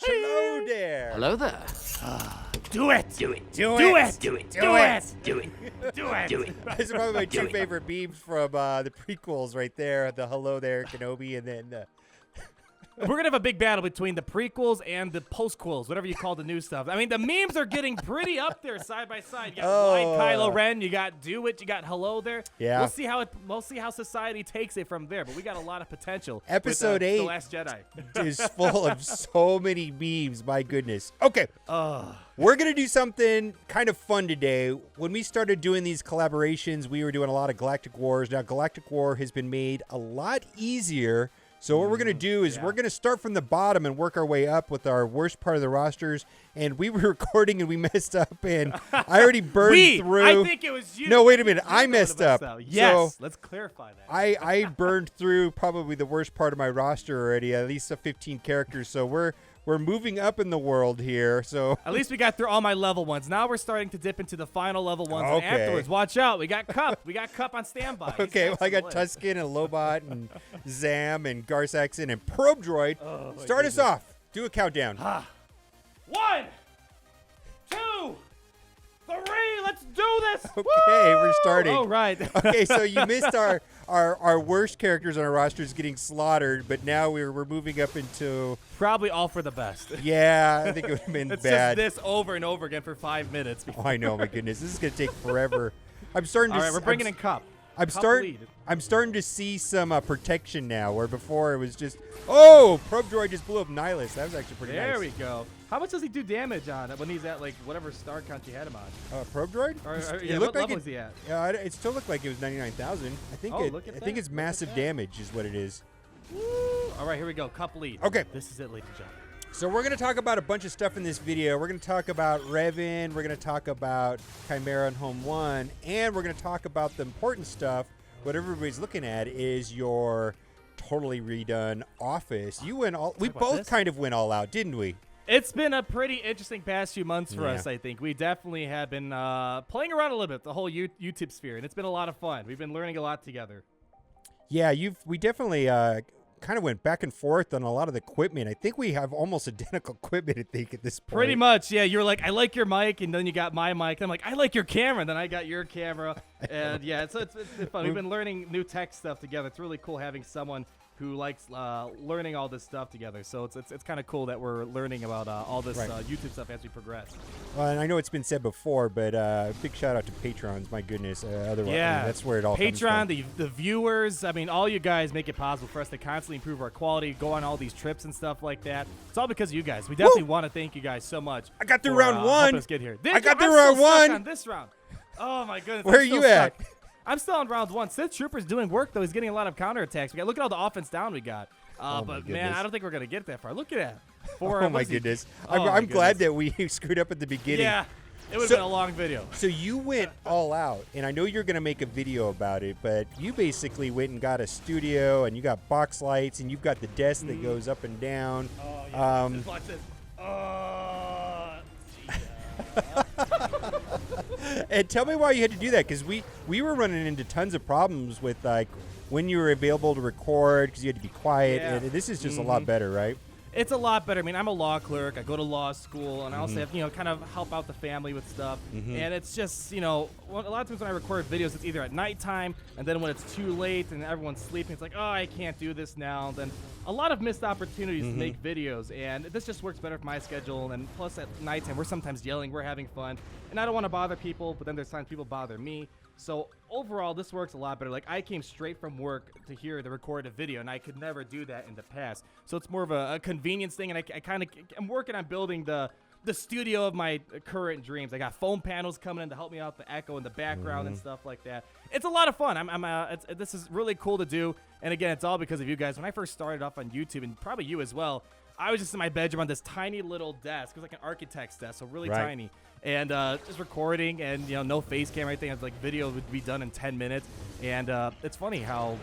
Hello there. Hello there. Do it. Do it. Do it. Do it. Do it. Do it. Do it. Do it. Those are probably my two favorite memes from the prequels right there. The hello there, Kenobi, and then We're going to have a big battle between the prequels and the postquels, whatever you call the new stuff. I mean, the memes are getting pretty up there side by side. You got White Kylo Ren, you got Do It, you got Hello there. Yeah. We'll see how society takes it from there, but we got a lot of potential. Episode with, 8 The Last Jedi. is full of so many memes. My goodness. Okay. We're going to do something kind of fun today. When we started doing these collaborations, we were doing a lot of Galactic Wars. Now, Galactic War has been made a lot easier. So what we're going to do is we're going to start from the bottom and work our way up with our worst part of the rosters. And we were recording and we messed up. And I already burned through. I think it was you. No, wait a minute. I messed up. Yes, so let's clarify that. I burned through probably the worst part of my roster already, at least 15 characters. So we're moving up in the world here. So at least we got through all my level ones. Now we're starting to dip into the final level ones. Okay. And afterwards, watch out. We got Cup. We got Cup on standby. okay, well, I got Tusken and Lobot and Zam and Garsaxon and Probe Droid. Start us off. Do a countdown. 1, 2, 3. Let's do this. Okay, we're starting. All right. Okay, so you missed our worst characters on our rosters getting slaughtered, but now we're moving up into Probably all for the best. I think it would have been It's bad. just this over and over again for 5 minutes. Oh, I know, my goodness, this is gonna take forever. I'm starting to. All right, we're bringing in Cup. I'm Cup starting. lead. I'm starting to see some protection now, where before it was just Probe Droid just blew up Nihilus. That was actually pretty nice. There we go. How much does he do damage on when he's at like whatever star count you had him on? Probe Droid? Yeah, what level is he at? Yeah, it still looked like it was 99,000. I think look at I think that. it's massive damage is what it is. Woo. All right, here we go. Cup lead. Okay. This is it, ladies and gentlemen. So we're going to talk about a bunch of stuff in this video. We're going to talk about Revan. We're going to talk about Chimaera and Home 1. And we're going to talk about the important stuff. What everybody's looking at is your totally redone office. You went all. We both kind of went all out, didn't we? It's been a pretty interesting past few months for us, I think. We definitely have been playing around a little bit, the whole YouTube sphere, and it's been a lot of fun. We've been learning a lot together. Yeah, we definitely kind of went back and forth on a lot of the equipment. I think we have almost identical equipment, I think, at this point. Pretty much, yeah. You were like, I like your mic, and then you got my mic. And I'm like, I like your camera, and then I got your camera. And yeah, it's been fun. We've been learning new tech stuff together. It's really cool having someone who likes learning all this stuff together. So it's kind of cool that we're learning about all this YouTube stuff as we progress. Well, and I know it's been said before, but big shout out to Patrons. My goodness. Otherwise, Yeah, I mean, that's where it all comes Patreon, from. the viewers, I mean, all you guys make it possible for us to constantly improve our quality, go on all these trips and stuff like that. It's all because of you guys. We definitely want to thank you guys so much. I got through for, round one. helping us get here. I got I'm through round still stuck one. on this round. Oh my goodness. Where I'm are you still at? stuck. I'm still on round 1. Sith Trooper's doing work though. He's getting a lot of counterattacks. Look at all the offense down we got. But man, I don't think we're gonna get that far. Look at that. Oh my goodness. I'm glad that we screwed up at the beginning. Yeah, it would have been a long video. So you went all out, and I know you're going to make a video about it, but you basically went and got a studio, and you got box lights, and you've got the desk that goes up and down. Oh, yeah. Watch this. And tell me why you had to do that, because we were running into tons of problems with like when you were available to record because you had to be quiet. Yeah. And this is just a lot better, right? It's a lot better. I mean, I'm a law clerk. I go to law school, and I also have, kind of help out the family with stuff. And it's just, a lot of times when I record videos, it's either at nighttime, and then when it's too late and everyone's sleeping, it's like, oh, I can't do this now. Then a lot of missed opportunities to make videos, and this just works better for my schedule. And plus, at nighttime, we're sometimes yelling, we're having fun, and I don't want to bother people, but then there's times people bother me. So overall, this works a lot better. Like, I came straight from work to here to record a video, and I could never do that in the past. So it's more of a convenience thing, and I'm working on building the studio of my current dreams. I got foam panels coming in to help me out the echo in the background and stuff like that. It's a lot of fun. This is really cool to do. And again, it's all because of you guys. When I first started off on YouTube, and probably you as well, I was just in my bedroom on this tiny little desk. It was like an architect's desk, so really tiny. And just recording, and no face cam or anything. I was like, video would be done in 10 minutes. And it's funny how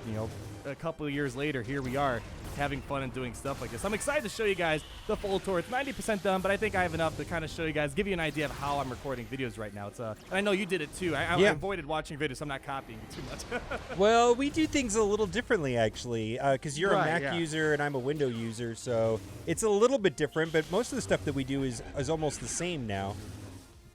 a couple of years later, here we are, having fun and doing stuff like this. I'm excited to show you guys the full tour. It's 90% done, but I think I have enough to kind of show you guys, give you an idea of how I'm recording videos right now. It's and I know you did it too. I avoided watching videos, so I'm not copying you too much. Well, we do things a little differently, actually, because you're a Mac user and I'm a Window user, so it's a little bit different, but most of the stuff that we do is almost the same now.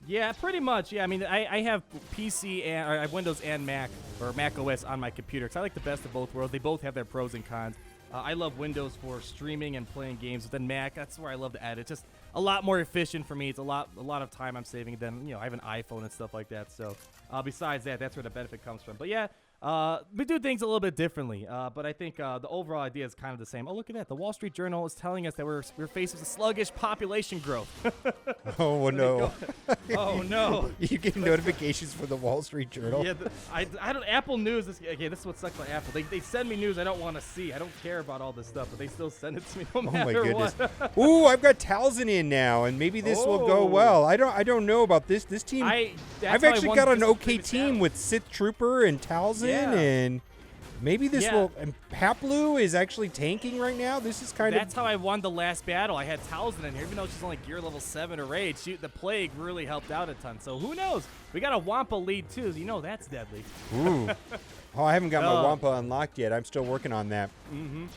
Yeah, pretty much. Yeah, I mean, I have PC and I have Windows and Mac or Mac OS on my computer because I like the best of both worlds. They both have their pros and cons. I love Windows for streaming and playing games, but then Mac, that's where I love to edit. It's just a lot more efficient for me. It's a lot of time I'm saving than, I have an iPhone and stuff like that. So besides that, that's where the benefit comes from. But yeah, we do things a little bit differently, but I think the overall idea is kind of the same. Oh, look at that. The Wall Street Journal is telling us that we're faced with a sluggish population growth. Oh, no. Oh, no. You get notifications from the Wall Street Journal? Yeah, I don't. Apple News, this is what sucks about Apple. They send me news I don't want to see. I don't care about all this stuff, but they still send it to me no matter what. Ooh, I've got Talzin in now, and maybe this will go well. I don't know about this. This team, I've actually got an okay team with Sith Trooper and Talzin. And maybe this will. And Haplu is actually tanking right now. This is kind of. That's how I won the last battle. I had Talzin in here, even though she's only gear level 7 or 8. The plague really helped out a ton. So who knows? We got a Wampa lead too. That's deadly. Ooh. Oh, I haven't got my Wampa unlocked yet. I'm still working on that.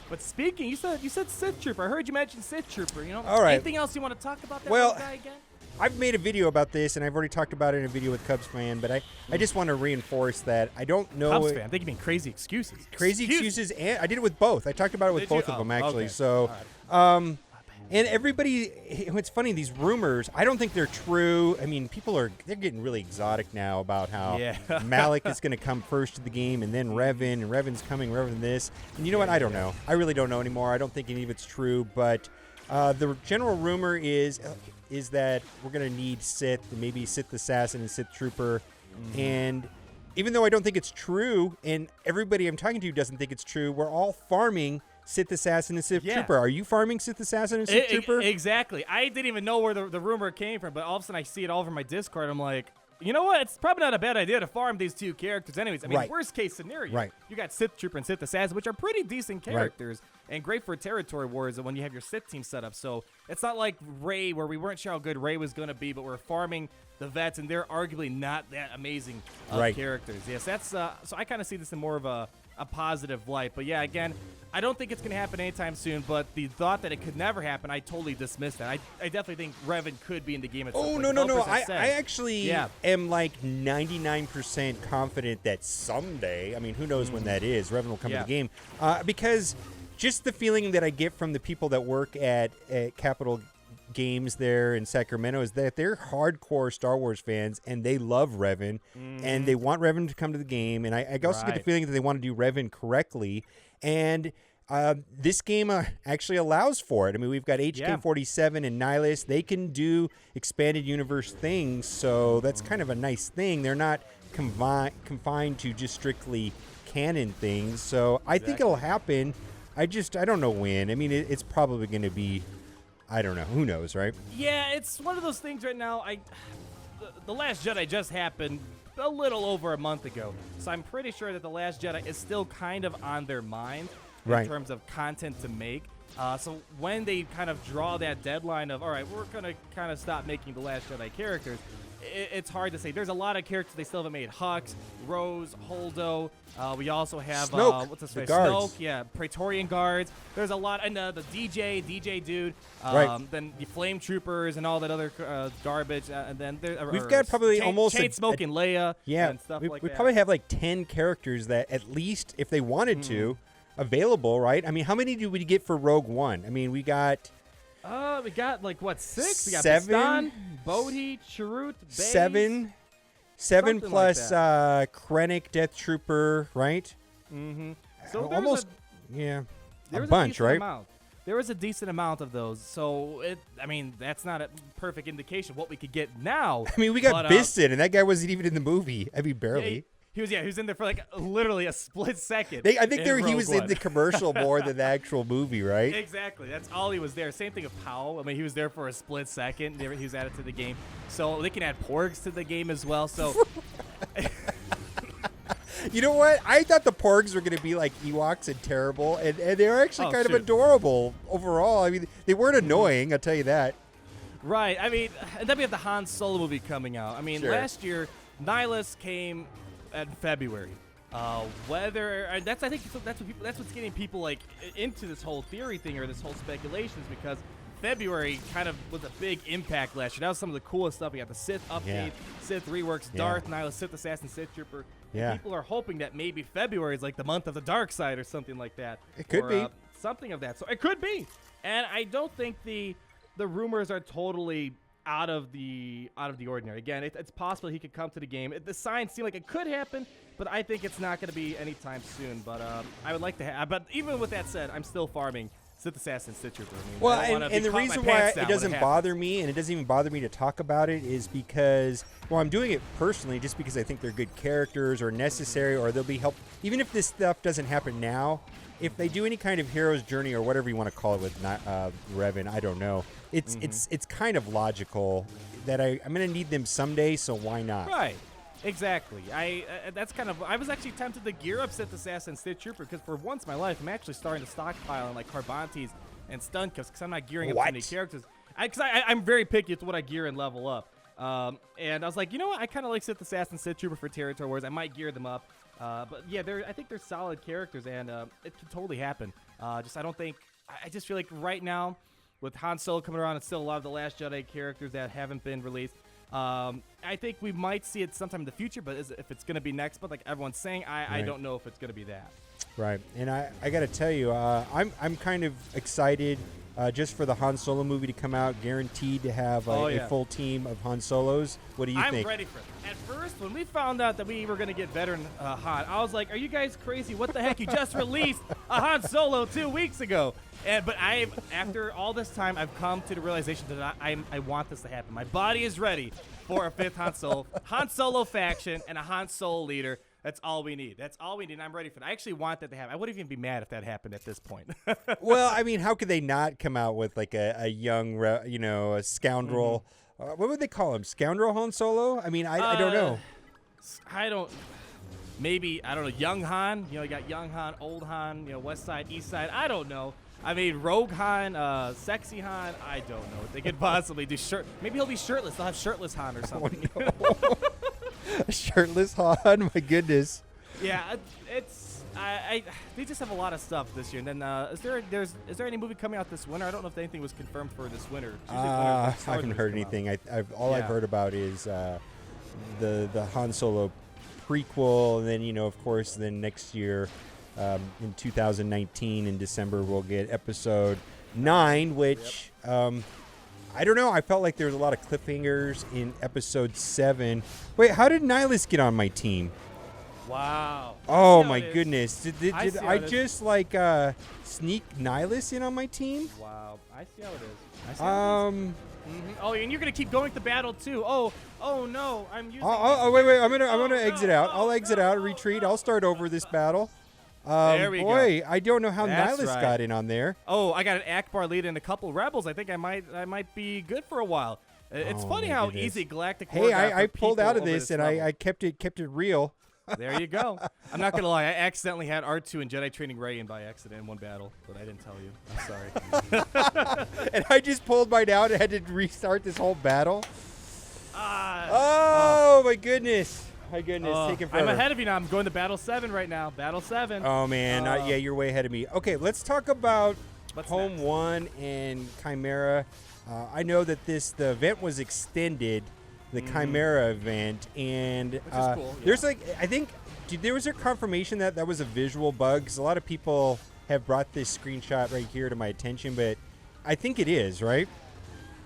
But speaking, you said Sith Trooper. I heard you mention Sith Trooper. All right. Anything else you want to talk about that guy again? I've made a video about this, and I've already talked about it in a video with Cubs fan, but I just want to reinforce that I don't know. Cubs fan? I think you mean crazy excuses. Crazy excuses, and I did it with both. I talked about it with both of them, actually. Okay. So, and everybody, it's funny, these rumors, I don't think they're true. I mean, they're getting really exotic now about how Malik is going to come first to the game, and then Revan, and Revan's coming, Revan this. And you know what? I don't know. I really don't know anymore. I don't think any of it's true, but the general rumor is that we're going to need Sith, maybe Sith Assassin and Sith Trooper. And even though I don't think it's true, and everybody I'm talking to doesn't think it's true, we're all farming Sith Assassin and Sith Trooper. Are you farming Sith Assassin and Sith Trooper? Exactly. I didn't even know where the rumor came from, but all of a sudden I see it all over my Discord. I'm like, you know what? It's probably not a bad idea to farm these two characters anyways. I mean, worst case scenario, you got Sith Trooper and Sith Assassin, which are pretty decent characters and great for territory wars when you have your Sith team set up. So it's not like Rey, where we weren't sure how good Rey was going to be, but we're farming the vets, and they're arguably not that amazing characters. Yes, that's so I kind of see this in more of a positive light. But yeah, again, I don't think it's going to happen anytime soon, but the thought that it could never happen, I totally dismissed that. I definitely think Revan could be in the game at some point. No. I actually am like 99% confident that someday, I mean, who knows when that is, Revan will come to the game. Because just the feeling that I get from the people that work at Capital Games there in Sacramento is that they're hardcore Star Wars fans, and they love Revan, and they want Revan to come to the game. And I also get the feeling that they want to do Revan correctly. And this game actually allows for it. I mean, we've got HK-47 and Nihilus. They can do expanded universe things, so that's kind of a nice thing. They're not confined to just strictly canon things. So I think it'll happen. I don't know when. I mean, it's probably going to be, I don't know. Who knows, right? Yeah, it's one of those things right now. The Last Jedi just happened a little over a month ago, so I'm pretty sure that The Last Jedi is still kind of on their mind in terms of content to make. So when they kind of draw that deadline of, all right, we're going to kind of stop making The Last Jedi characters, it's hard to say. There's a lot of characters they still haven't made. Hux, Rose, Holdo. We also have Snoke, what's his face? Snoke, Praetorian Guards. There's a lot, and the DJ dude. Then the Flame Troopers and all that other garbage. And then we've got probably almost chain smoking Leia. And stuff like that. We probably have like 10 characters that at least, if they wanted to, available. Right? I mean, how many do we get for Rogue One? I mean, we got. We got like what, 6? We got 7, Bastan, Bodhi, Chirrut, Baze. 7 plus like Krennic, Death Trooper, right? So almost, a bunch, right? There was a decent amount of those. So that's not a perfect indication of what we could get now. I mean, we got Biston, and that guy wasn't even in the movie. I mean, barely. He was in there for like literally a split second. I think he was in the commercial more than the actual movie, right? Exactly. That's all he was there. Same thing with Powell. I mean, he was there for a split second. He was added to the game. So they can add Porgs to the game as well. So You know what? I thought the Porgs were going to be like Ewoks and terrible, and they were actually kind of adorable overall. I mean, they weren't annoying, I'll tell you that. Right. I mean, and then we have the Han Solo movie coming out. I mean, last year, Nihilus came in February. That's what's getting people like into this whole theory thing or this whole speculations, because February kind of was a big impact last year. That was some of the coolest stuff. We got the Sith update, Sith reworks, Darth, Nihilus, Sith Assassin, Sith Trooper. Yeah. People are hoping that maybe February is like the month of the dark side or something like that. It could be. Something of that. So it could be. And I don't think the rumors are totally out of the ordinary. Again, it's possible he could come to the game. The signs seem like it could happen, but I think it's not going to be anytime soon. But I would like to have. But even with that said, I'm still farming Sith Assassin, Sith Trooper. I mean, and the reason why it doesn't bother me, and it doesn't even bother me to talk about it, is because, well, I'm doing it personally just because I think they're good characters or necessary, or they'll be helpful. Even if this stuff doesn't happen now, if they do any kind of hero's journey or whatever you want to call it with Revan, I don't know. It's kind of logical that I'm going to need them someday, so why not? Right. Exactly. I was actually tempted to gear up Sith Assassin Sith Trooper, because for once in my life, I'm actually starting to stockpile on like Carbantes and stun cuffs, because I'm not gearing up too many characters. I'm very picky with what I gear and level up. And I was like, you know what? I kind of like Sith Assassin Sith Trooper for Territory Wars. I might gear them up. But yeah, I think they're solid characters, and it can totally happen. I just feel like right now, with Han Solo coming around and still a lot of the Last Jedi characters that haven't been released, I think we might see it sometime in the future, but if it's going to be next month, like everyone's saying, I don't know if it's going to be that. Right, and I got to tell you, I'm kind of excited just for the Han Solo movie to come out, guaranteed to have a full team of Han Solos. What do you think? I'm ready for it. At first, when we found out that we were going to get veteran Han, I was like, are you guys crazy? What the heck? You just released a Han Solo 2 weeks ago. But after all this time, I've come to the realization that I want this to happen. My body is ready for a 5th Han Solo faction and a Han Solo leader. That's all we need. That's all we need. And I'm ready for it. I actually want that to happen. I wouldn't even be mad if that happened at this point. Well, I mean, how could they not come out with like a young, a scoundrel? What would they call him? Scoundrel Han Solo? I mean, I don't know. Maybe, I don't know, young Han. You got young Han, old Han, west side, east side. I don't know. I mean, Rogue Han, Sexy Han, I don't know what they could possibly do. Maybe he'll be shirtless. They'll have shirtless Han or something. Oh, no. Shirtless Han, my goodness. Yeah, they just have a lot of stuff this year. And then is there any movie coming out this winter? I don't know if anything was confirmed for this winter. I haven't heard anything. I've heard about is the Han Solo prequel, and then of course, then next year. In 2019 in December we'll get episode 9, which I don't know. I felt like there was a lot of cliffhangers in episode 7. Wait, how did Nihilus get on my team? Wow. Oh my goodness! Did I just like sneak Nihilus in on my team? Wow, I see how it is. Oh, and you're gonna keep going to battle too. Oh no, I'm using. Wait! I'm gonna exit out. I'll exit out, retreat. I'll start over this battle. There we go. I don't know how Nihilus got in on there. Oh, I got an Akbar lead and a couple rebels. I think I might be good for a while. It's funny how easy Galactic. Hey, I pulled out of this and I kept it real. There you go. I'm not gonna lie. I accidentally had R2 and Jedi Training Ray in by accident in one battle, but I didn't tell you. I'm sorry. And I just pulled mine out and had to restart this whole battle. Oh my goodness. My goodness, taking forever. I'm ahead of you now. I'm going to Battle 7 right now. Battle 7. Oh, man. Yeah, you're way ahead of me. Okay, let's talk about Home 1 and Chimaera. I know that the event was extended, the Chimaera event, and which is cool, there's I think, there was a confirmation that was a visual bug, because a lot of people have brought this screenshot right here to my attention, but I think it is, right?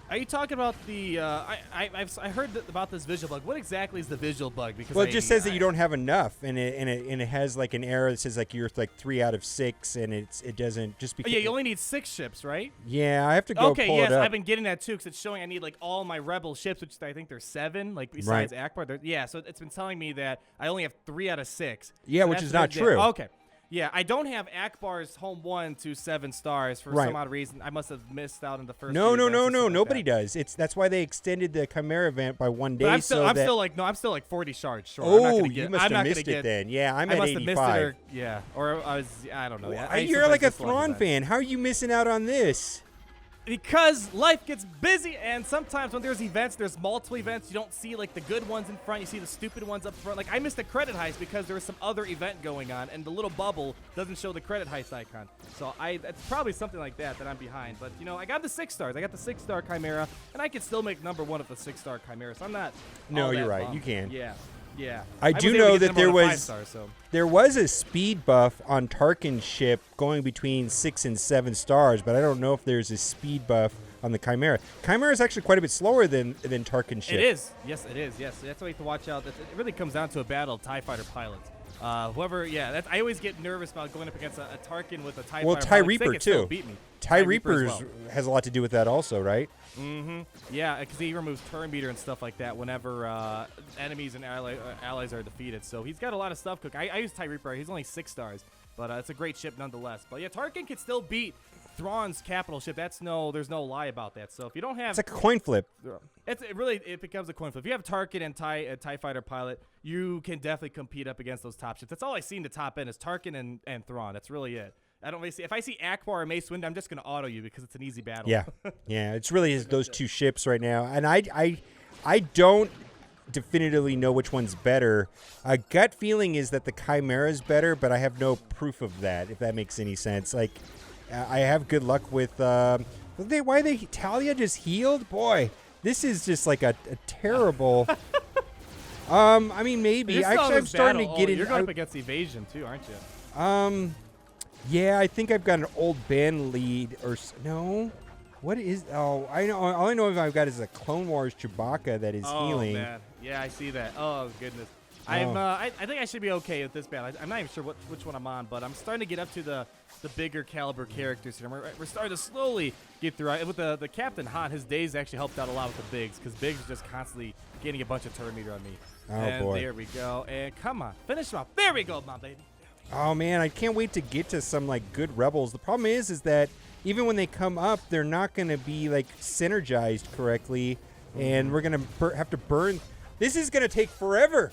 Are you talking about the? I heard about this visual bug. What exactly is the visual bug? Because it just says that you don't have enough, and it has like an error that says like you're like 3 out of 6, and it doesn't just because. Oh, yeah, you only need 6 ships, right? Yeah, I have to go pull it up. I've been getting that too, because it's showing I need like all my rebel ships, which I think there's 7, like besides Akbar. So it's been telling me that I only have 3 out of 6. Yeah, so which is not true. Okay. Yeah, I don't have Akbar's home 1 to 7 stars for some odd reason. I must have missed out on the first. No. Nobody does. That's why they extended the Chimaera event by 1 day. But I'm still like 40 shards short. Oh, you must have missed it then. Yeah, I'm at 85. Or I don't know. You're like a Thrawn fan. How are you missing out on this? Because life gets busy, and sometimes when there's events, there's multiple events. You don't see like the good ones in front. You see the stupid ones up front. Like I missed a credit heist because there was some other event going on, and the little bubble doesn't show the credit heist icon. So it's probably something like that I'm behind. But I got the 6 stars. I got the 6-star Chimaera, and I can still make number 1 of the 6-star Chimaera. So I'm not. No, you're right. bummed. You can. Yeah. I do know that there was a a speed buff on Tarkin's ship going between 6 and 7 stars, but I don't know if there's a speed buff on the Chimaera. Chimaera is actually quite a bit slower than Tarkin's ship. It is. Yes, it is. Yes, that's why you have to watch out. It really comes down to a battle of TIE fighter pilots. I always get nervous about going up against a Tarkin with a TIE fighter. Well, TIE Reaper too. Beat me. TIE Reaper has a lot to do with that also, right? Mm-hmm. Yeah, because he removes turn meter and stuff like that whenever enemies and allies are defeated. So he's got a lot of stuff cooking. I use TIE Reaper. He's only 6 stars, but it's a great ship nonetheless. But yeah, Tarkin can still beat Thrawn's capital ship. There's no lie about that. So if you don't have, it's like a coin flip. It becomes a coin flip. If you have Tarkin and TIE fighter pilot, you can definitely compete up against those top ships. That's all I see in the top end is Tarkin and Thrawn. That's really it. I don't really see. If I see Akbar or Mace Windu, I'm just gonna auto you because it's an easy battle. Yeah. It's really those 2 ships right now, and I don't definitively know which one's better. A gut feeling is that the Chimaera is better, but I have no proof of that. If that makes any sense, like I have good luck with. Why Talia just healed? Boy, this is just like a terrible. I mean, maybe actually I'm starting to get in. You're going up against evasion too, aren't you? Yeah, I think I've got an old band lead or no. What is? Oh, I know. All I know I've got is a Clone Wars Chewbacca that is healing. Oh man, yeah, I see that. Oh goodness. I think I should be okay with this battle. I'm not even sure which one I'm on, but I'm starting to get up to the bigger caliber characters here. We're starting to slowly get through. With the Captain Han, his days actually helped out a lot with the Biggs because Biggs is just constantly getting a bunch of turn meter on me. Oh and boy. There we go. And come on, finish him off. There we go, my baby. Oh man, I can't wait to get to some like good rebels. The problem is that even when they come up, they're not going to be like synergized correctly, and we're going to have to burn. This is going to take forever.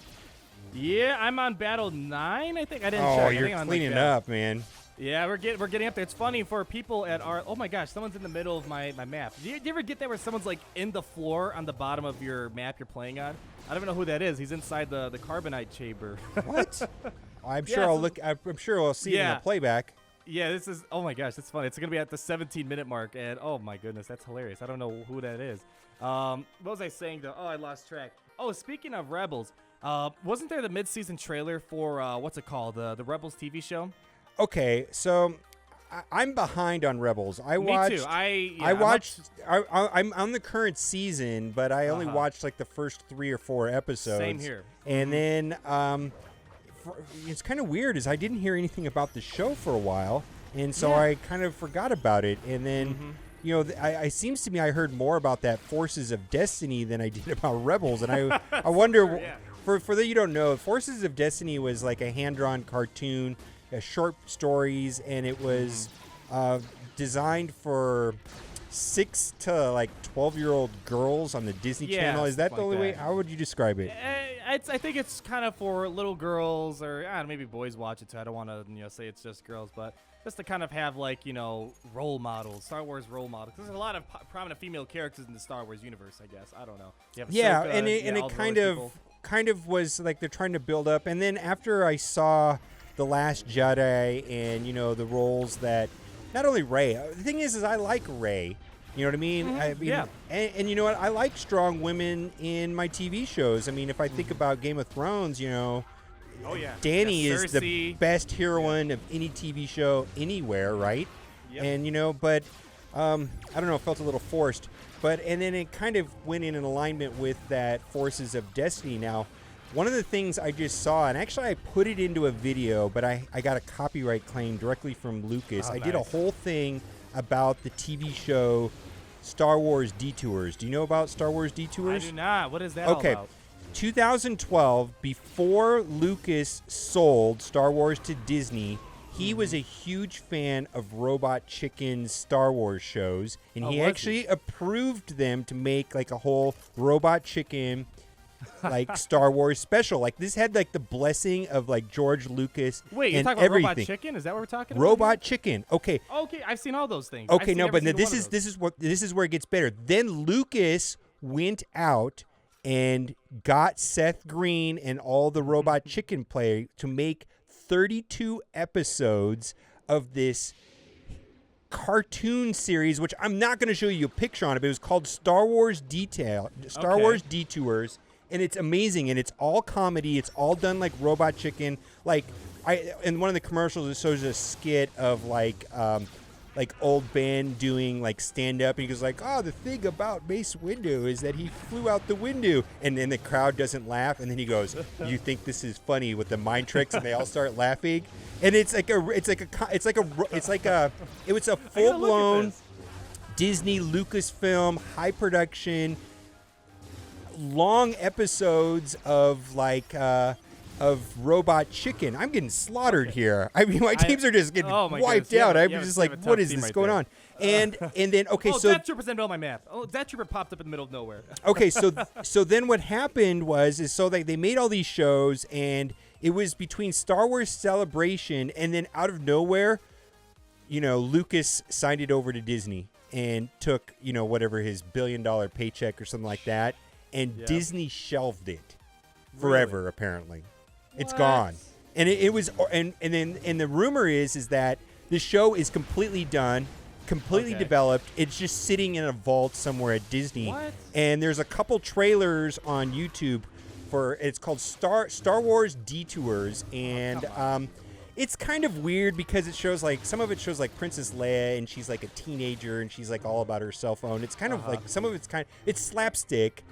Yeah, I'm on battle 9. I think I didn't. Oh, check. you're cleaning up, man. Yeah, we're getting up there. It's funny for people at our. Oh my gosh, someone's in the middle of my map. Do you ever get that where someone's like in the floor on the bottom of your map you're playing on? I don't even know who that is. He's inside the carbonite chamber. What? I'm sure I'll look. I'm sure I'll see it in the playback. Yeah, this is. Oh my gosh, that's funny. It's gonna be at the 17-minute mark, and oh my goodness, that's hilarious. I don't know who that is. What was I saying though? Oh, I lost track. Oh, speaking of Rebels, wasn't there the mid-season trailer for what's it called? The Rebels TV show. Okay, so I'm behind on Rebels. Me too. I'm on the current season, but I only watched like the first 3 or 4 episodes. Same here. And then it's kind of weird is I didn't hear anything about the show for a while, and so I kind of forgot about it. And then I seems to me I heard more about that Forces of Destiny than I did about Rebels, and I wonder for that you don't know, Forces of Destiny was like a hand-drawn cartoon, short stories, and it was designed for 6 to like 12-year-old girls on the Disney Channel. Is that the only way? How would you describe it? I think it's kind of for little girls, or maybe boys watch it too. I don't want to say it's just girls, but just to kind of have like role models, Star Wars role models. There's a lot of prominent female characters in the Star Wars universe, I guess. I don't know. Yeah, and it kind of was like they're trying to build up, and then after I saw The Last Jedi and the roles that not only Rey. The thing is I like Rey. You know what I mean? And you know what? I like strong women in my TV shows. I mean, if I think about Game of Thrones, Dany is the best heroine of any TV show anywhere, right? Yep. And but I don't know, it felt a little forced. And then it kind of went in alignment with that Forces of Destiny. Now, one of the things I just saw, and actually I put it into a video, but I got a copyright claim directly from Lucas. I did a whole thing about the TV show Star Wars Detours. Do you know about Star Wars Detours? I do not. What is that all about? 2012, before Lucas sold Star Wars to Disney, he was a huge fan of Robot Chicken's Star Wars shows, and he was actually approved them to make like a whole Robot Chicken like Star Wars special. Like this had like the blessing of like George Lucas. Wait, you're and talking about everything. Robot Chicken? Is that what we're talking about? Robot Chicken. Okay. Okay, I've seen all those things. Okay, no, but this is where it gets better. Then Lucas went out and got Seth Green and all the Robot Chicken play to make 32 episodes of this cartoon series, which I'm not going to show you a picture on it, but it was called Star Wars Wars Detours, and it's amazing, and it's all comedy. It's all done like Robot Chicken. Like in one of the commercials, it shows a skit of like old Ben doing like stand up, and he goes like, "Oh, the thing about Mace Windu is that he flew out the window," and then the crowd doesn't laugh, and then he goes, "You think this is funny with the mind tricks?" And they all start laughing, and it was a full blown Disney Lucasfilm high production, long episodes of like. Of Robot Chicken. I'm getting slaughtered here. I mean, my teams are just getting wiped out. I'm just like, what is this going on? And then so Death Trooper's in the middle of my map. Oh, Death Trooper popped up in the middle of nowhere. Okay, so then what happened was they made all these shows, and it was between Star Wars Celebration and then out of nowhere, Lucas signed it over to Disney and took whatever his $1 billion paycheck or something like that, and Disney shelved it forever. Apparently. It's gone, and it was, and the rumor is that the show is completely done, completely developed. It's just sitting in a vault somewhere at Disney. What? And there's a couple trailers on YouTube it's called Star Wars Detours, and it's kind of weird because it shows like some of it shows like Princess Leia, and she's like a teenager, and she's like all about her cell phone. It's kind of like some of it's slapstick.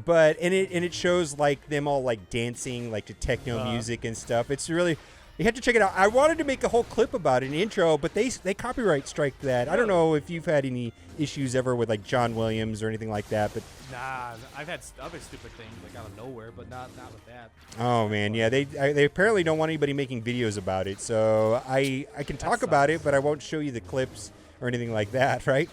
But it shows like them all like dancing like to techno music and stuff. It's really, you have to check it out. I wanted to make a whole clip about it, an intro, but they copyright strike that. I don't know if you've had any issues ever with like John Williams or anything like that, but nah, I've had other stupid things like out of nowhere, but not with that. Oh man, yeah, they apparently don't want anybody making videos about it. So I can talk about it, but I won't show you the clips or anything like that, right?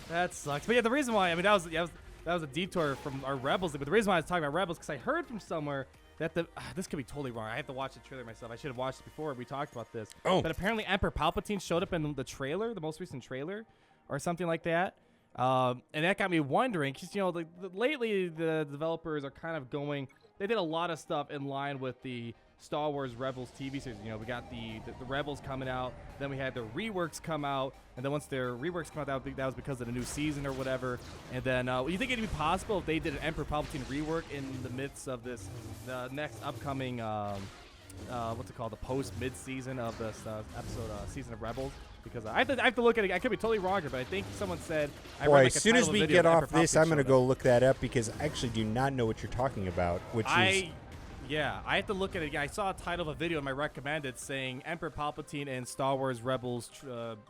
That sucks. But yeah, the reason why that was a detour from our Rebels. But the reason why I was talking about Rebels because I heard from somewhere that this could be totally wrong. I have to watch the trailer myself. I should have watched it before we talked about this. Oh. But apparently Emperor Palpatine showed up in the trailer, the most recent trailer, or something like that. And that got me wondering because lately the developers are kind of going. They did a lot of stuff in line with the Star Wars Rebels TV series. We got the Rebels coming out, then we had the reworks come out, and then once their reworks come out, that was because of the new season or whatever. And then you think it'd be possible if they did an Emperor Palpatine rework in the midst of the next upcoming what's it called, the post mid-season of this season of Rebels? Because I have to look at it. I could be totally wrong here, but I think someone said. As soon as we get off this, I'm going to go look that up because I actually do not know what you're talking about. Yeah, I have to look at it again. I saw a title of a video in my recommended saying Emperor Palpatine and Star Wars Rebels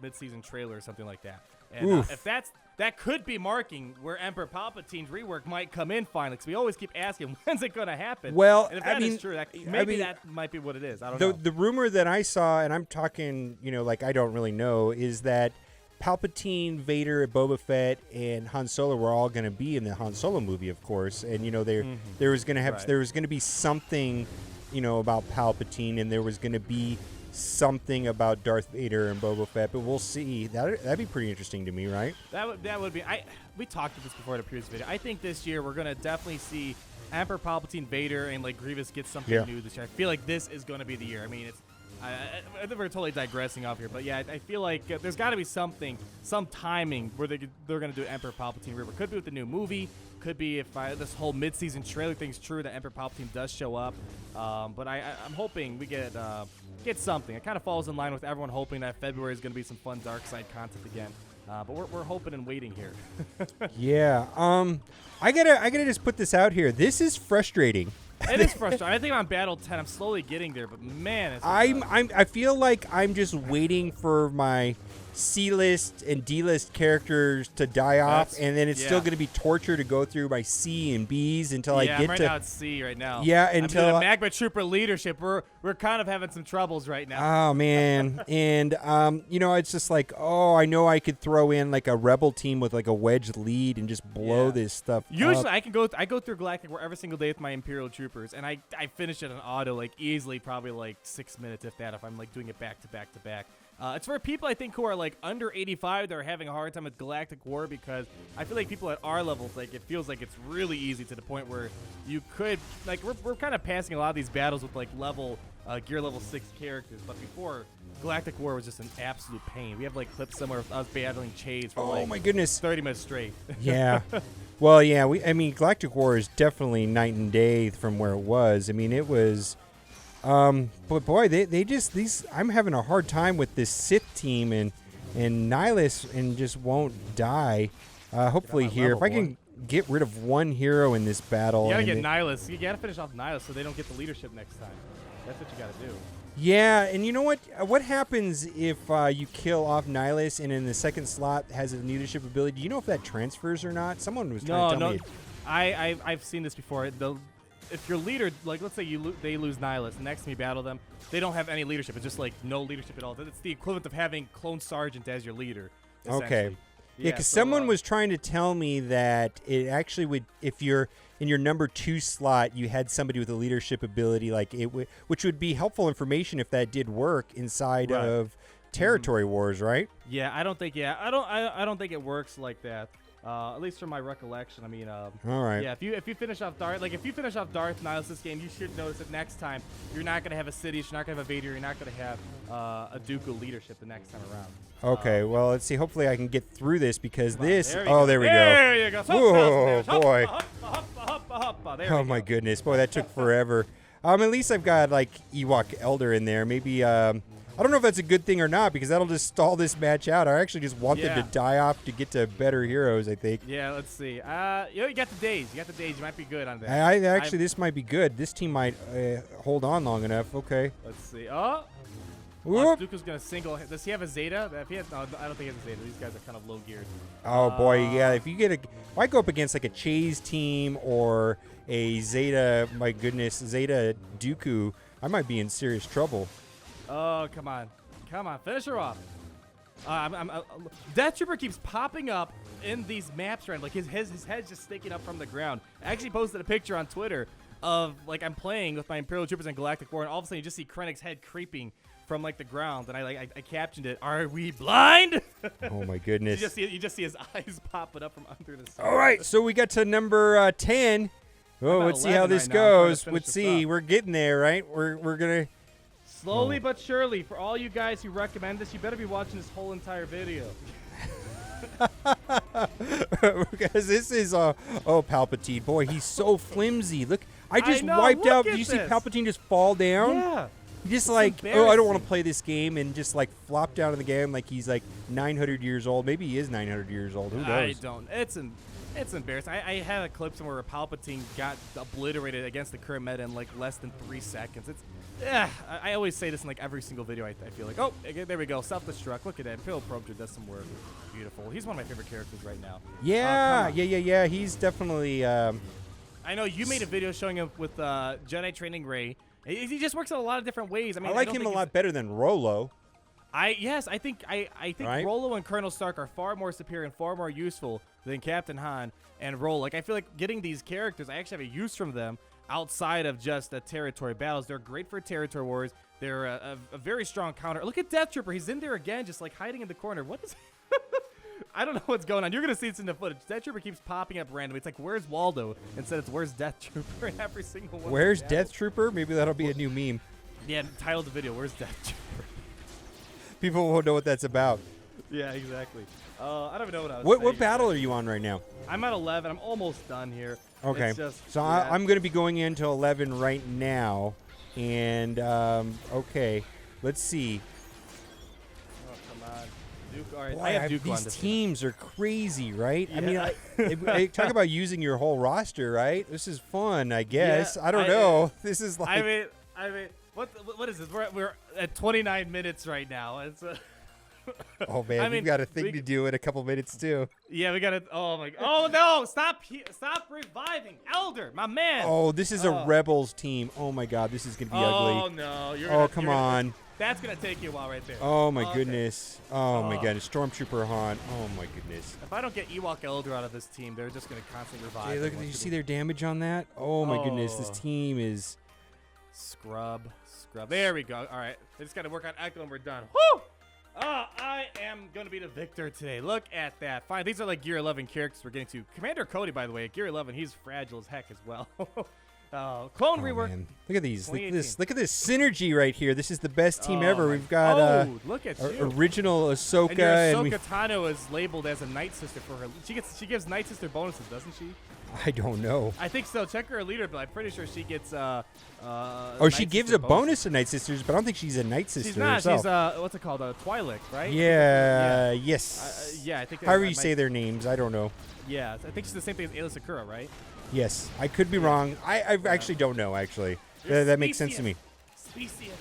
mid-season trailer or something like that. And if that could be marking where Emperor Palpatine's rework might come in finally, because we always keep asking, when's it going to happen? Well, and if that is true, that might be what it is. I don't know. The rumor that I saw, and I'm talking, like I don't really know, is that Palpatine, Vader, Boba Fett, and Han Solo were all going to be in the Han Solo movie, of course. And there was going to be something, about Palpatine, and there was going to be something about Darth Vader and Boba Fett. But we'll see. That'd be pretty interesting to me, right? That would be. We talked about this before in a previous video. I think this year we're going to definitely see Emperor Palpatine, Vader, and like Grievous get something new this year. I feel like this is going to be the year. I mean, I think we're totally digressing off here, but yeah, I feel like there's got to be some timing where they're going to do Emperor Palpatine River. Could be with the new movie, could be if this whole mid-season trailer thing's true that Emperor Palpatine does show up. But I'm hoping we get something. It kind of falls in line with everyone hoping that February is going to be some fun dark side content again. But we're hoping and waiting here. Yeah. I gotta just put this out here. This is frustrating. It is frustrating. I think I'm Battle 10. I'm slowly getting there, but man, it's I feel like I'm just waiting for my C-list and D-list characters to die off, and then it's still going to be torture to go through my C and Bs until I get right to. now it's C right now. Yeah, until I'm doing Magma Trooper leadership. We're kind of having some troubles right now. Oh man, and it's just like, oh, I know I could throw in like a rebel team with like a wedge lead and just blow this stuff. Usually, up. I go through Galactic War every single day with my Imperial Troopers, and I finish it on auto like easily, probably like 6 minutes if that. If I'm like doing it back to back to back. It's for people I think who are like under 85 that are having a hard time with Galactic War, because I feel like people at our levels, like it feels like it's really easy to the point where you could like we're kind of passing a lot of these battles with like gear level 6 characters, but before Galactic War was just an absolute pain. We have like clips somewhere of us battling Chase for like my goodness 30 minutes straight. Yeah. Well, yeah, Galactic War is definitely night and day from where it was. I mean, it was but boy, they just I'm having a hard time with this Sith team and Nihilus and just won't die. Hopefully here, if I can get rid of one hero in this battle. You gotta get Nihilus. You gotta finish off Nihilus so they don't get the leadership next time. That's what you gotta do. Yeah, and you know what? What happens if you kill off Nihilus and in the second slot has a leadership ability? Do you know if that transfers or not? Someone was trying to tell me. I've seen this before. If your leader, like let's say they lose Nihilus, and next time you battle them, they don't have any leadership. It's just like no leadership at all. It's the equivalent of having Clone Sergeant as your leader. Okay. Yeah, because someone was trying to tell me that it actually would, if you're in your number 2 slot, you had somebody with a leadership ability, like which would be helpful information if that did work inside of Territory Wars, right? Yeah, I don't think it works like that. At least from my recollection. I mean, all right. Yeah, if you finish off Darth, Nihilus this game, you should notice that next time you're not gonna have a Sidious, you're not gonna have a Vader, you're not gonna have a Dooku leadership the next time around. Okay, well, let's see. Hopefully, I can get through this because this. There we go. There you go. Whoa, boy. Oh my goodness, boy, that took forever. At least I've got like Ewok Elder in there. Maybe I don't know if that's a good thing or not because that'll just stall this match out. I actually just want them to die off to get to better heroes, I think. Yeah, let's see. You got the days. You might be good on that. Actually, this might be good. This team might hold on long enough. Okay. Let's see. Dooku's gonna single. Does he have a Zeta? If he has, no, I don't think he has a Zeta. These guys are kind of low geared. Oh boy, yeah. If you get if I go up against like a Chase team or a Zeta, my goodness, Zeta Dooku, I might be in serious trouble. Oh, come on, finish her off. Death Trooper keeps popping up in these maps around, like his head's just sticking up from the ground. I actually posted a picture on Twitter of like I'm playing with my Imperial Troopers in Galactic War, and all of a sudden you just see Krennic's head creeping from like the ground, and I captioned it. Are we blind? Oh my goodness! You just see his eyes popping up from under the sun. All right, so we got to number 10. Oh, let's see how this goes. Let's see, we're getting there, right? We're gonna. Slowly but surely, for all you guys who recommend this, you better be watching this whole entire video. Because this is Palpatine. Boy, he's so flimsy. Look, I just wiped out. Did you see Palpatine just fall down? Yeah. He just I don't want to play this game, and just like flop down in the game like he's like 900 years old. Maybe he is 900 years old. Who knows? I don't. It's embarrassing. I had a clip somewhere where Palpatine got obliterated against the current meta in like less than 3 seconds. I always say this in like every single video. I feel like, oh, there we go, self-destruct. Look at that. Imperial Probe does some work. Beautiful. He's one of my favorite characters right now. Yeah. He's definitely. I know you made a video showing him with Jedi training Rey. He just works in a lot of different ways. I mean, I like him a lot better than Rolo. I think right? Rolo and Colonel Stark are far more superior and far more useful than Captain Han and Rolo. Like I feel like getting these characters, I actually have a use from them outside of just the territory battles. They're great for territory wars. They're a very strong counter. Look at Death Trooper. He's in there again, just like hiding in the corner. What is? I don't know what's going on. You're gonna see this in the footage. Death Trooper keeps popping up randomly. It's like, where's Waldo? Instead, it's where's Death Trooper in every single one. Where's Death Trooper? Maybe that'll be a new meme. Yeah, title the video. Where's Death Trooper? People won't know what that's about. Yeah, exactly. I don't even know what I was saying. What battle are you on right now? I'm at 11. I'm almost done here. Okay. So I'm going to be going into 11 right now. And, okay. Let's see. Oh, come on. Duke, all right. Boy, I have Duke these teams are crazy, right? Yeah. I mean, I talk about using your whole roster, right? This is fun, I guess. Yeah, I don't know. This is like... I mean, what is this? We're at 29 minutes right now. It's Oh man, I mean, we've got a thing to do in a couple minutes too. Yeah, we got to. Oh my. Oh no! Stop reviving Elder, my man. Oh, this is a Rebels team. Oh my God, this is gonna be ugly. Oh no! Come on. That's gonna take you a while right there. Oh my goodness. Oh my goodness. Stormtrooper Han. Oh my goodness. If I don't get Ewok Elder out of this team, they're just gonna constantly revive. Hey, look, did you see their damage on that? Oh my goodness, this team is. Scrub. There we go. All right, I just gotta work on Echo and we're done. Woo! Oh, I am going to be the victor today. Look at that. Fine. These are like Gear 11 characters we're getting to. Commander Cody, by the way, Gear 11, he's fragile as heck as well. Clone rework. Man. Look at these. Look at this synergy right here. This is the best team ever. We've got look at you. original Ahsoka. And your Ahsoka Tano is labeled as a Night Sister for her. She gives Night Sister bonuses, doesn't she? I don't know. I think so. Check her leader, but I'm pretty sure she gets she gives a bonus to Night Sisters, but I don't think she's a Night Sister She's not. herself. She's what's it called? Twi'lek, right? Yeah. Yes. Yeah, I think. However you say their names, I don't know. Yeah, I think she's the same thing as Aayla Secura, right? Yes, I could be wrong. I actually don't know. Actually, that makes sense to me. Speciest.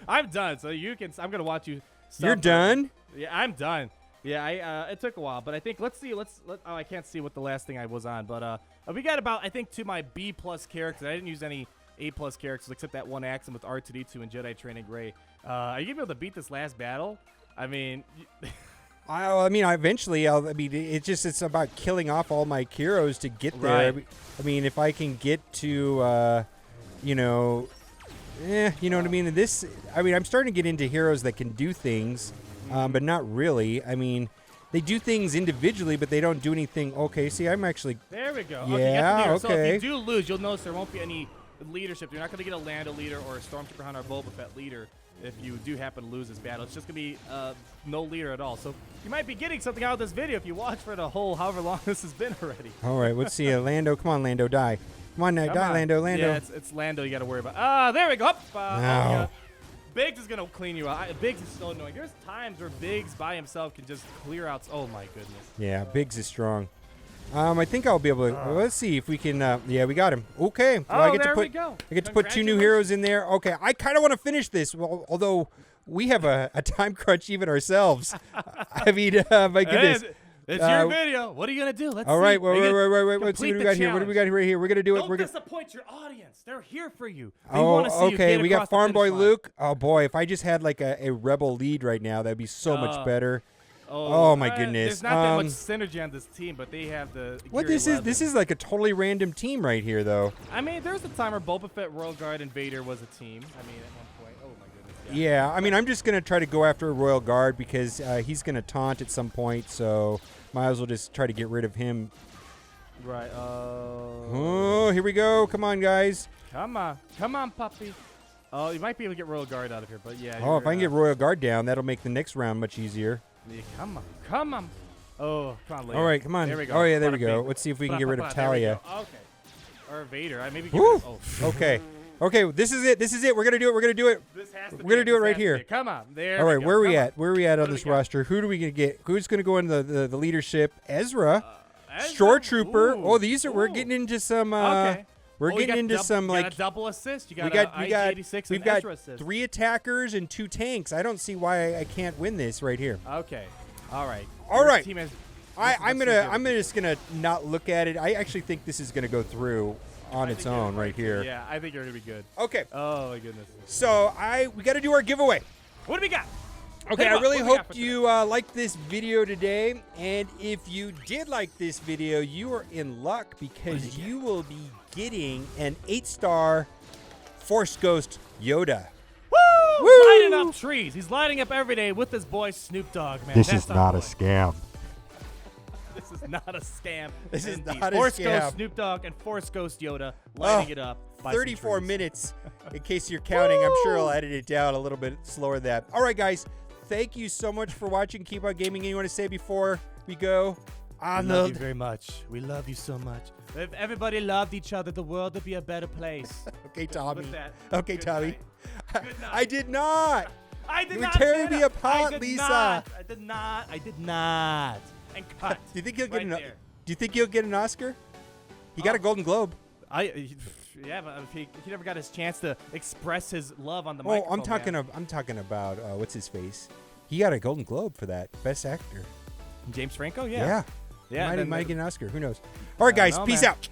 I'm done. So you can. I'm gonna watch you. You're done? Yeah, I'm done. Yeah, it took a while, but I think let's see. Oh, I can't see what the last thing I was on, but we got about I think to my B+ characters. I didn't use any A+ characters except that one Axum with R2D2 and Jedi Training Gray. Are you gonna be able to beat this last battle? I mean. Eventually, it's about killing off all my heroes to get there. Right. I mean, if I can get to, you know what I mean? I'm starting to get into heroes that can do things, but not really. I mean, they do things individually, but they don't do anything. Okay, see, I'm actually. There we go. Yeah, okay. So okay. if you do lose, you'll notice there won't be any leadership. You're not going to get a Lando leader or a Stormtrooper Hunter or Boba Fett leader. If you do happen to lose this battle, it's just going to be no leader at all. So you might be getting something out of this video if you watch for the whole however long this has been already. All right, let's see. Lando, come on, Lando, die. Come on, die, Lando. Yeah, it's Lando you got to worry about. There we go. No. Biggs is going to clean you out. Biggs is so annoying. There's times where Biggs by himself can just clear out. Oh, my goodness. Yeah, Biggs is strong. I think I'll be able to. Let's see if we can. Yeah, we got him. Okay. Well, I get we go. I get to put 2 new heroes in there. Okay. I kind of want to finish this. Well, although we have a time crunch even ourselves. I mean, my goodness. It's your video. What are you gonna do? Let's all right, see. Wait. Let's see what we got here. What do we got right here? We're gonna do it. Don't disappoint your audience. They're here for you. They oh, see okay. You we got Farm Boy Luke. Oh boy, if I just had like a rebel lead right now, that'd be so much better. Oh my goodness. There's not that much synergy on this team, but they have the. What this is? This is like a totally random team right here, though. I mean, there's a time where Boba Fett, Royal Guard, and Vader was a team. I mean, at one point. Oh my goodness. Yeah. I mean, I'm just gonna try to go after a Royal Guard because he's gonna taunt at some point, so might as well just try to get rid of him. Right. Oh, here we go. Come on, guys. Come on, puppy. Oh, you might be able to get Royal Guard out of here, but yeah. Oh, if I can get Royal Guard down, that'll make the next round much easier. Yeah, come on. Oh, come on, Leia. All right, come on. There we go. Oh yeah, there we go. Let's see if we can get rid of Talia. Okay. Or Vader. Maybe. Okay. Okay, this is it. We're gonna do it. This has to We're gonna do it right here. Come on. There. All right, where are we at? Where are we at on What this do we got? roster? Who do we gonna get? Who's gonna go into the leadership? Ezra, Shore Trooper. Ooh. Oh, these are. We're getting into some. Okay. We're getting into some you like. got a double assist. You got we've got 3 attackers and 2 tanks. I don't see why I can't win this right here. Okay. All right. All right. Team has, I'm just gonna not look at it. I actually think this is gonna go through on its own right here. Yeah, I think you're gonna be good. Okay. Oh my goodness. So we got to do our giveaway. What do we got? Okay, I really hope you liked this video today. And if you did like this video, you are in luck because you will be getting an 8-star Force Ghost Yoda. Woo! Lighting up trees. He's lighting up every day with his boy Snoop Dogg, man. This is not a scam. This is not a scam. This is Indeed. not a Force scam. Ghost Snoop Dogg and Force Ghost Yoda lighting it up. By 34 some trees. minutes, in case you're counting. I'm sure I'll edit it down a little bit slower than that. All right, guys. Thank you so much for watching. Keep on gaming. Anything you want to say before we go? We love you very much. We love you so much. If everybody loved each other, the world would be a better place. Okay, Tommy. With that, Okay, good Tommy. night. Good night. I did not. I did You're not. tearing me Santa. apart, I did Lisa. Not. I did not. I did not. And cut. Do you think he'll right get there. Do you think he'll get an Oscar? He got a Golden Globe. Yeah, but he never got his chance to express his love on the Oh, microphone. I'm talking about what's his face. He got a Golden Globe for that. Best actor. James Franco, Yeah. yeah. Might get an Oscar. Who knows? All right, guys. Peace out.